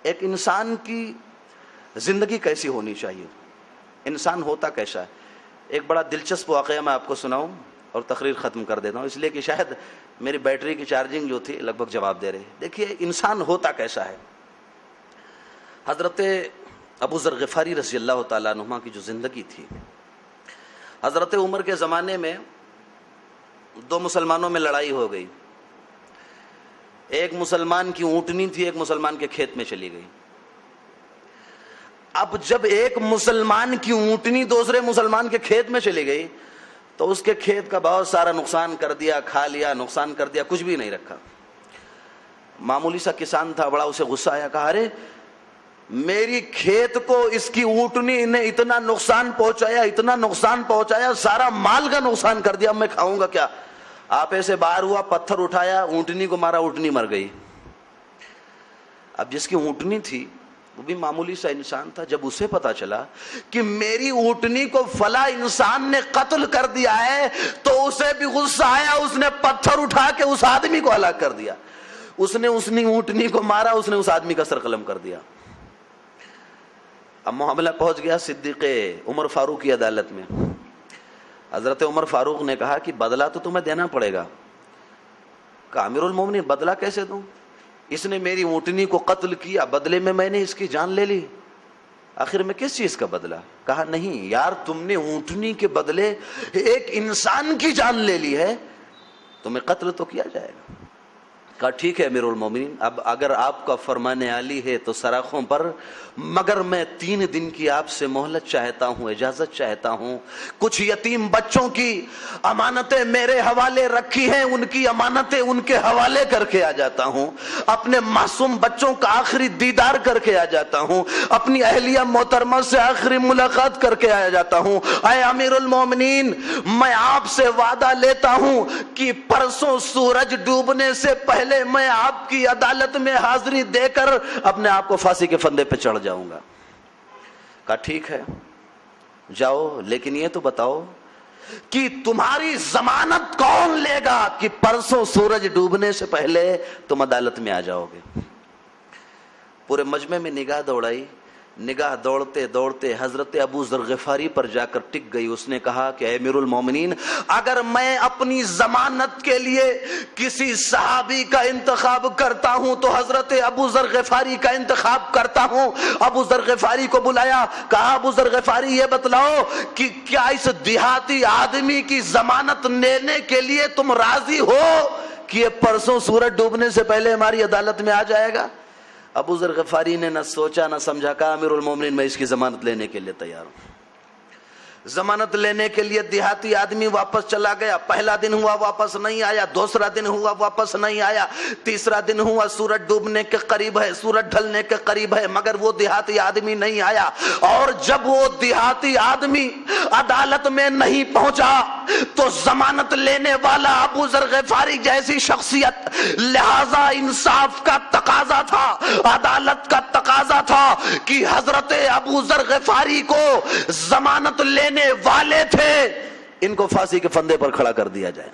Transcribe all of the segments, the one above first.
ایک انسان کی زندگی کیسی ہونی چاہیے، انسان ہوتا کیسا ہے. ایک بڑا دلچسپ واقعہ میں آپ کو سناؤں اور تقریر ختم کر دیتا ہوں، اس لیے کہ شاید میری بیٹری کی چارجنگ جو تھی لگ بھگ جواب دے رہی. دیکھیے انسان ہوتا کیسا ہے. حضرت ابو ذر غفاری رضی اللہ تعالیٰ عنہ کی جو زندگی تھی، حضرت عمر کے زمانے میں دو مسلمانوں میں لڑائی ہو گئی. ایک مسلمان کی اونٹنی تھی، ایک مسلمان کے کھیت میں چلی گئی. اب جب ایک مسلمان کی اونٹنی دوسرے مسلمان کے کھیت میں چلی گئی تو اس کے کھیت کا بہت سارا نقصان کر دیا، کھا لیا، نقصان کر دیا، کچھ بھی نہیں رکھا. معمولی سا کسان تھا، بڑا اسے غصہ آیا، کہا ارے میری کھیت کو اس کی اونٹنی نے اتنا نقصان پہنچایا، اتنا نقصان پہنچایا، سارا مال کا نقصان کر دیا، اب میں کھاؤں گا کیا. آپے سے باہر ہوا، پتھر اٹھایا، اونٹنی کو مارا، اونٹنی مر گئی. اب جس کی اونٹنی تھی وہ بھی معمولی سا انسان تھا، جب اسے پتا چلا کہ میری اونٹنی کو فلاں انسان نے قتل کر دیا ہے تو اسے بھی غصہ آیا، اس نے پتھر اٹھا کے اس آدمی کو ہلاک کر دیا. اس نے اونٹنی کو مارا، اس نے اس آدمی کا سر قلم کر دیا. اب معاملہ پہنچ گیا صدیق عمر فاروق کی عدالت میں. حضرت عمر فاروق نے کہا کہ بدلہ تو تمہیں دینا پڑے گا. کہا امیر المومنین بدلہ کیسے دوں؟ اس نے میری اونٹنی کو قتل کیا، بدلے میں نے اس کی جان لے لی، آخر میں کس چیز کا بدلہ؟ کہا نہیں یار، تم نے اونٹنی کے بدلے ایک انسان کی جان لے لی ہے، تمہیں قتل تو کیا جائے گا. کہا ٹھیک ہے امیر المومنین، اب اگر آپ کا فرمان عالی ہے تو سراخوں پر، مگر میں 3 دن کی آپ سے مہلت چاہتا ہوں، اجازت چاہتا ہوں. کچھ یتیم بچوں کی امانتیں میرے حوالے رکھی ہیں، ان کی امانتیں ان کے حوالے کر کے آ جاتا ہوں، اپنے معصوم بچوں کا آخری دیدار کر کے آ جاتا ہوں، اپنی اہلیہ محترمہ سے آخری ملاقات کر کے آ جاتا ہوں. اے امیر المومنین، میں آپ سے وعدہ لیتا ہوں کہ پرسوں سورج ڈوبنے سے پہلے میں آپ کی عدالت میں حاضری دے کر اپنے آپ کو پھانسی کے پھندے پہ چڑھ جاؤں گا. کہا ٹھیک ہے جاؤ، لیکن یہ تو بتاؤ کہ تمہاری ضمانت کون لے گا کہ پرسوں سورج ڈوبنے سے پہلے تم عدالت میں آ جاؤ گے. پورے مجمع میں نگاہ دوڑائی، نگاہ دوڑتے دوڑتے حضرت ابو ذر غفاری پر جا کر ٹک گئی. اس نے کہا کہ اے امیر المومنین، اگر میں اپنی ضمانت کے لیے کسی صحابی کا انتخاب کرتا ہوں تو حضرت ابو ذر غفاری کا انتخاب کرتا ہوں. ابو ذر غفاری کو بلایا، کہا ابو ذر غفاری یہ بتلاؤ کہ کیا اس دیہاتی آدمی کی ضمانت لینے کے لیے تم راضی ہو کہ یہ پرسوں سورج ڈوبنے سے پہلے ہماری عدالت میں آ جائے گا؟ ابو ذر غفاری نے نہ سوچا نہ سمجھا، کہا امیر المومنین میں اس کی ضمانت لینے کے لیے تیار ہوں. ضمانت لینے کے لیے دیہاتی آدمی واپس چلا گیا. پہلا دن ہوا واپس نہیں آیا، دوسرا دن ہوا واپس نہیں آیا، تیسرا دن ہوا سورج ڈوبنے کے قریب ہے، سورج ڈھلنے کے قریب ہے، مگر وہ دیہاتی آدمی نہیں آیا. اور جب وہ دیہاتی آدمی عدالت میں نہیں پہنچا تو ضمانت لینے والا ابو ذر غفاری جیسی شخصیت، لہذا انصاف کا تقاضا تھا، عدالت کا تقاضا تھا کہ حضرت ابو ذر غفاری کو ضمانت لینے والے تھے، ان کو پھانسی کے پھندے پر کھڑا کر دیا جائے.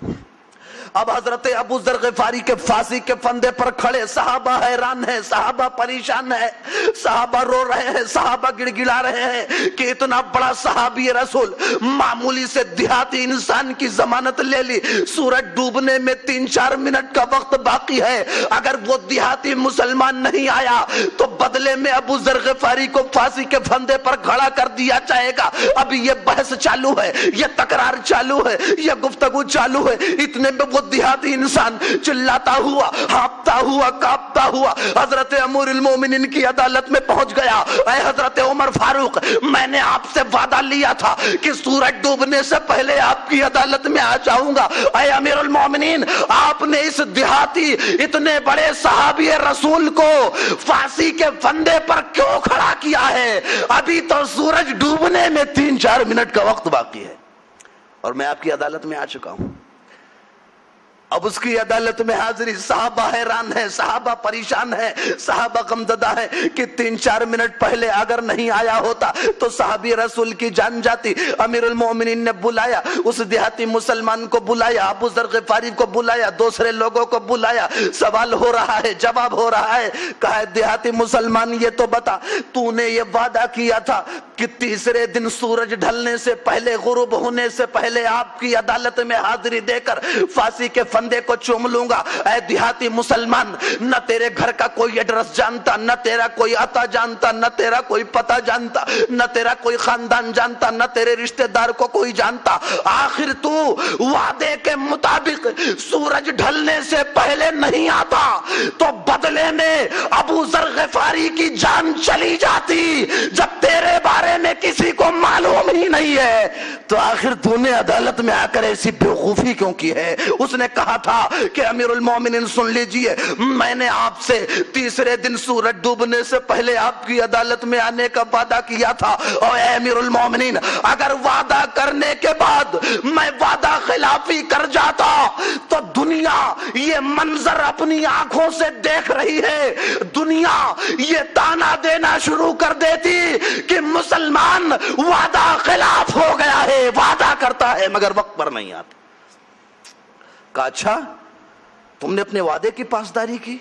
اب حضرت ابو ذر غفاری کے پھانسی کے پھندے پر کھڑے، صحابہ حیران ہیں، صحابہ پریشان ہیں، صحابہ رو رہے ہیں، صحابہ گڑ گڑا رہے ہیں کہ اتنا بڑا صحابی رسول معمولی سے دیہاتی انسان کی ضمانت لے لی. سورج ڈوبنے میں 3-4 منٹ کا وقت باقی ہے، اگر وہ دیہاتی مسلمان نہیں آیا تو بدلے میں ابو ذر غفاری کو پھانسی کے پھندے پر کھڑا کر دیا جائے گا. اب یہ بحث چالو ہے، یہ تکرار چالو ہے، یہ گفتگو چالو ہے. اتنے میں وہ دیہاتی انسان چلاتا ہوا، ہانپتا ہوا، کانپتا ہوا حضرت امیر المومنین کی عدالت میں پہنچ گیا. اے حضرت عمر فاروق، میں نے آپ سے وعدہ لیا تھا کہ سورج ڈوبنے سے پہلے آپ کی عدالت میں آ جاؤں گا. اے امیر المومنین، آپ نے اس دیہاتی اتنے بڑے صحابی رسول کو پھانسی کے پھندے پر کیوں کھڑا کیا ہے؟ ابھی تو سورج ڈوبنے میں 3-4 منٹ کا وقت باقی ہے اور میں آپ کی عدالت میں آ چکا ہوں. اب اس کی عدالت میں حاضری، صحابہ حیران ہیں، صحابہ پریشان ہیں، صحابہ غمزدہ ہیں کہ 3-4 منٹ پہلے اگر نہیں آیا ہوتا تو صحابی رسول کی جان جاتی۔ امیر المومنین نے بلایا، اس دیہاتی مسلمان کو بلایا، ابو ذر غفاری کو بلایا، دوسرے لوگوں کو بلایا، سوال ہو رہا ہے، جواب ہو رہا ہے۔ کہا دیہاتی مسلمان یہ تو بتا، تو نے یہ وعدہ کیا تھا کہ تیسرے دن سورج ڈھلنے سے پہلے، غروب ہونے سے پہلے آپ کی عدالت میں حاضری دے کر پھانسی کے فندے کو چوم لوں گا۔ اے دیہاتی مسلمان، نہ تیرے گھر کا کوئی ایڈریس جانتا، نہ تیرا کوئی عطا جانتا، نہ تیرا کوئی پتہ جانتا، نہ تیرا کوئی خاندان جانتا، نہ تیرے رشتہ دار کو کوئی جانتا۔ آخر تو وعدے کے مطابق سورج ڈھلنے سے پہلے نہیں آتا تو بدلے میں ابو ذر غفاری کی جان چلی جاتی۔ جب تیرے بارے میں کسی کو معلوم ہی نہیں ہے تو آخر تو نے عدالت میں آ کر ایسی بیوقوفی کیوں کی ہے؟ اس نے کہا تھا کہ امیر المومنین سن لیجئے، میں نے آپ سے تیسرے دن سورج ڈوبنے سے پہلے آپ کی عدالت میں آنے کا وعدہ کیا تھا، اور اے امیر المومنین اگر وعدہ کرنے کے بعد میں وعدہ خلافی کر جاتا تو دنیا یہ منظر اپنی آنکھوں سے دیکھ رہی ہے، دنیا یہ تانا دینا شروع کر دیتی کہ مسلمان وعدہ خلاف ہو گیا ہے، وعدہ کرتا ہے مگر وقت پر نہیں آتا۔ کہا اچھا تم نے اپنے وعدے کی پاسداری کی؟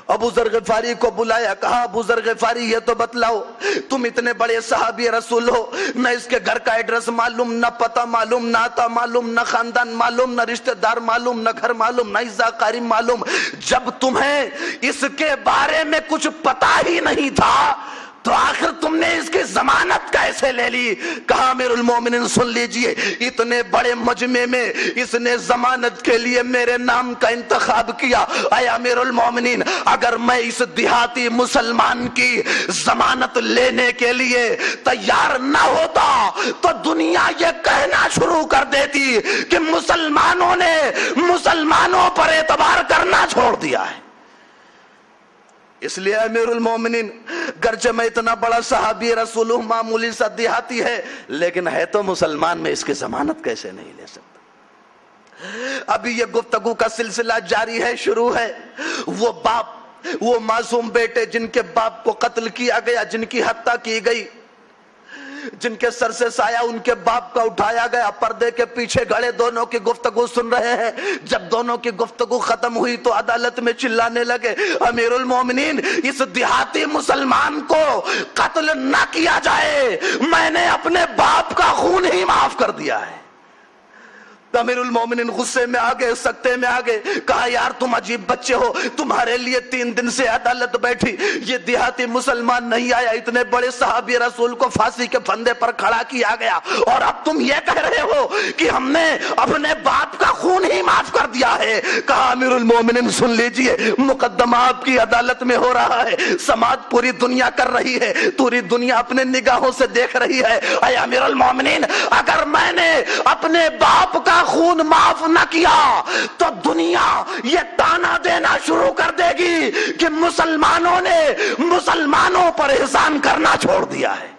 ابو ذر غفاری کو بلایا، کہا ابو ذر غفاری یہ تو بتلاؤ، تم اتنے بڑے صحابی رسول ہو، نہ اس کے گھر کا ایڈریس معلوم، نہ پتہ معلوم، نہ عطا معلوم، نہ خاندان معلوم، نہ رشتہ دار معلوم، نہ گھر معلوم، نہ عزا قاری معلوم، جب تمہیں اس کے بارے میں کچھ پتہ ہی نہیں تھا تو آخر تم نے اس کی ضمانت کیسے لے لی؟ کہا امیر المومنین سن لیجئے، اتنے بڑے مجمع میں اس نے ضمانت کے لیے میرے نام کا انتخاب کیا۔ اے امیر المومنین اگر میں اس دیہاتی مسلمان کی ضمانت لینے کے لیے تیار نہ ہوتا تو دنیا یہ کہنا شروع کر دیتی کہ مسلمانوں نے مسلمانوں پر اعتبار کرنا چھوڑ دیا ہے۔ اس لیے امیر المومنین گرچہ میں اتنا بڑا صحابی رسول ہوں، معمولی سا دیہاتی ہے، لیکن ہے تو مسلمان، میں اس کی ضمانت کیسے نہیں لے سکتا؟ ابھی یہ گفتگو کا سلسلہ جاری ہے، شروع ہے۔ وہ باپ، وہ معصوم بیٹے جن کے باپ کو قتل کیا گیا، جن کی ہتیا کی گئی، جن کے سر سے سایہ ان کے باپ کا اٹھایا گیا، پردے کے پیچھے گھڑے دونوں کی گفتگو سن رہے ہیں۔ جب دونوں کی گفتگو ختم ہوئی تو عدالت میں چلانے لگے، امیر المومنین اس دیہاتی مسلمان کو قتل نہ کیا جائے، میں نے اپنے باپ کا خون ہی معاف کر دیا ہے۔ امیر المومنین غصے میں آگے، سکتے میں آگے، کہا یار تم عجیب بچے ہو، تمہارے لیے 3 دن سے عدالت بیٹھی، یہ دیہاتی مسلمان نہیں آیا، اتنے بڑے صحابی رسول کو پھانسی کے پھندے پر کھڑا کیا گیا، اور اب تم یہ کہہ رہے ہو کہ ہم نے اپنے باپ کا خون ہی معاف کر دیا ہے۔ کہا امیر المومنین سن لیجئے، مقدمہ آپ کی عدالت میں ہو رہا ہے، سماعت پوری دنیا کر رہی ہے، پوری دنیا اپنے نگاہوں سے دیکھ رہی ہے۔ اے امیر المومنین اگر میں نے اپنے باپ کا خون معاف نہ کیا تو دنیا یہ تانا دینا شروع کر دے گی کہ مسلمانوں نے مسلمانوں پر احسان کرنا چھوڑ دیا ہے۔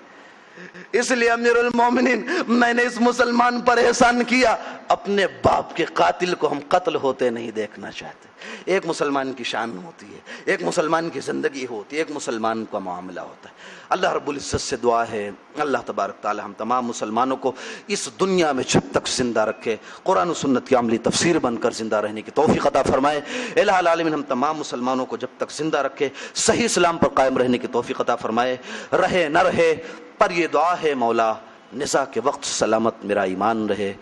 اس لیے امیر المومنین میں نے اس مسلمان پر احسان کیا، اپنے باپ کے قاتل کو ہم قتل ہوتے نہیں دیکھنا چاہتے۔ ایک مسلمان کی شان ہوتی ہے، ایک مسلمان کی زندگی ہوتی ہے، ایک مسلمان کا معاملہ ہوتا ہے۔ اللہ رب العزت سے دعا ہے اللہ تبارک تعالی ہم تمام مسلمانوں کو اس دنیا میں جب تک زندہ رکھے، قرآن و سنت کی عملی تفسیر بن کر زندہ رہنے کی توفیق عطا فرمائے۔ الہ العالمین ہم تمام مسلمانوں کو جب تک زندہ رکھے، صحیح اسلام پر قائم رہنے کی توفیق عطا فرمائے۔ رہے نہ رہے پر یہ دعا ہے مولا، نزاع کے وقت سلامت میرا ایمان رہے۔